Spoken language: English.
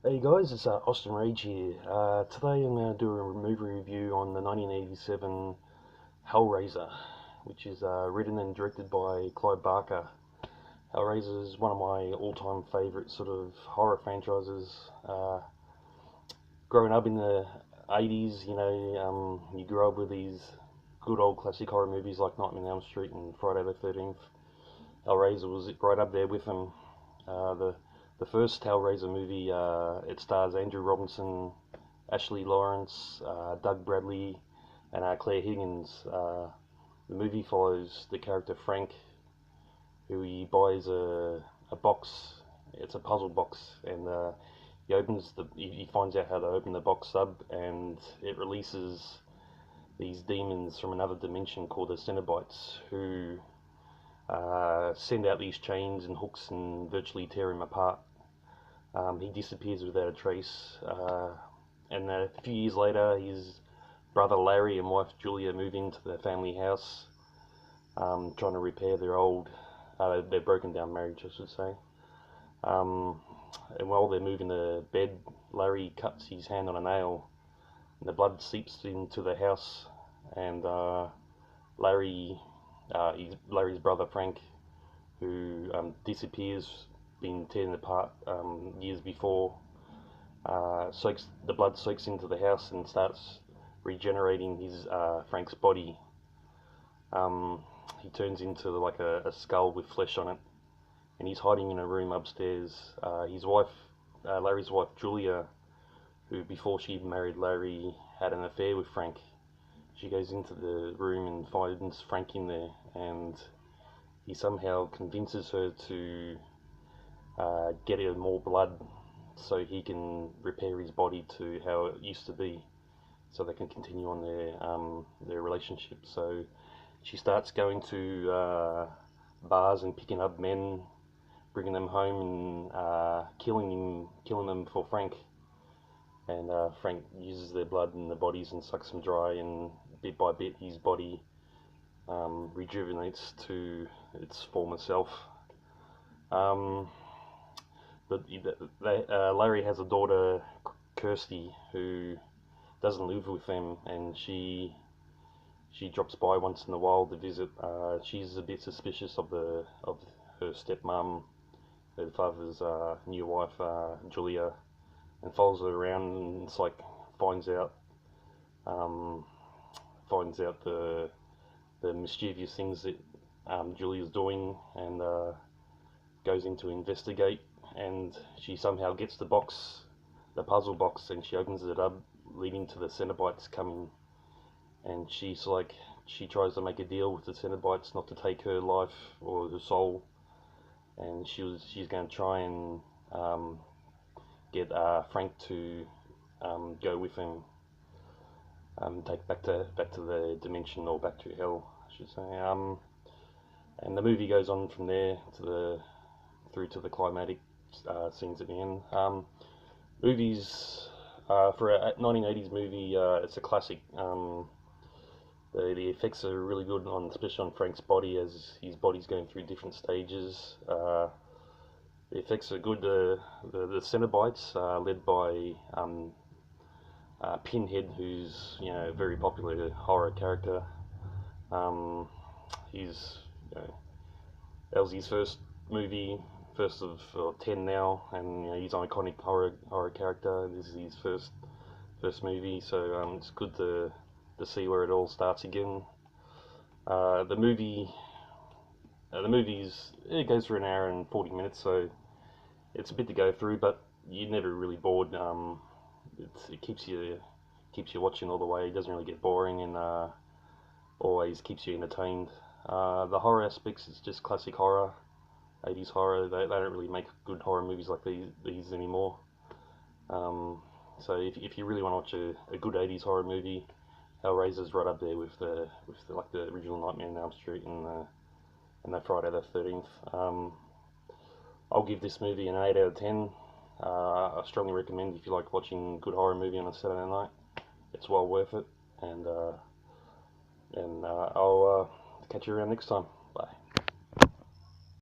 Hey guys, it's Austin Rage here. Today I'm going to do a movie review on the 1987 Hellraiser, which is written and directed by Clive Barker. Hellraiser is one of my all-time favourite sort of horror franchises. Growing up in the 80s, you grew up with these good old classic horror movies like Nightmare on Elm Street and Friday the 13th. Hellraiser was right up there with them. The first Hellraiser movie, it stars Andrew Robinson, Ashley Lawrence, Doug Bradley, and Claire Higgins. The movie follows the character Frank, who he buys a box. It's a puzzle box, and he finds out how to open the box up, and it releases these demons from another dimension called the Cenobites, who send out these chains and hooks and virtually tear him apart. He disappears without a trace, and a few years later, his brother Larry and wife Julia move into the family house, trying to repair their broken down marriage, I should say. And while they're moving the bed, Larry cuts his hand on a nail, and the blood seeps into the house, and Larry, Larry's brother Frank, who disappears, been torn apart years before, the blood soaks into the house and starts regenerating his Frank's body. He turns into like a skull with flesh on it, and he's hiding in a room upstairs. His wife, Larry's wife Julia, who before she married Larry had an affair with Frank. She goes into the room and finds Frank in there, and he somehow convinces her to get her more blood so he can repair his body to how it used to be, so they can continue on their relationship. So she starts going to bars and picking up men, bringing them home and killing them for Frank. And Frank uses their blood in the bodies and sucks them dry, and bit by bit his body rejuvenates to its former self. Um, Larry has a daughter, Kirsty, who doesn't live with them, and she drops by once in a while to visit. She's a bit suspicious of her stepmom, her father's new wife, Julia, and follows her around, and it's like finds out um, finds out the mischievous things that Julia's doing, and goes in to investigate. And she somehow gets the puzzle box, and she opens it up, leading to the Cenobites coming. And she tries to make a deal with the Cenobites not to take her life or her soul, and she's going to try and get Frank to go with him, take back to the dimension, or back to hell, I should say. And the movie goes on from there through to the climatic scenes at the end. Movies for a 1980s movie, it's a classic. The effects are really good especially on Frank's body, as his body's going through different stages. The effects are good. The Cenobites, led by Pinhead, who's a very popular horror character. Um, he's that was his first movie, first of 10 now, and he's an iconic horror character. This is his first movie, so it's good to see where it all starts again. The movie's it goes for an hour and 40 minutes, so it's a bit to go through, but you're never really bored. It keeps you watching all the way. It doesn't really get boring, and always keeps you entertained. The horror aspects, it's just classic horror, 80s horror. They don't really make good horror movies like these anymore. So if you really want to watch a good 80s horror movie, Hellraiser's right up there with like the original Nightmare on Elm Street and the Friday the 13th. I'll give this movie an 8 out of 10. I strongly recommend if you like watching a good horror movie on a Saturday night. It's well worth it, and I'll catch you around next time.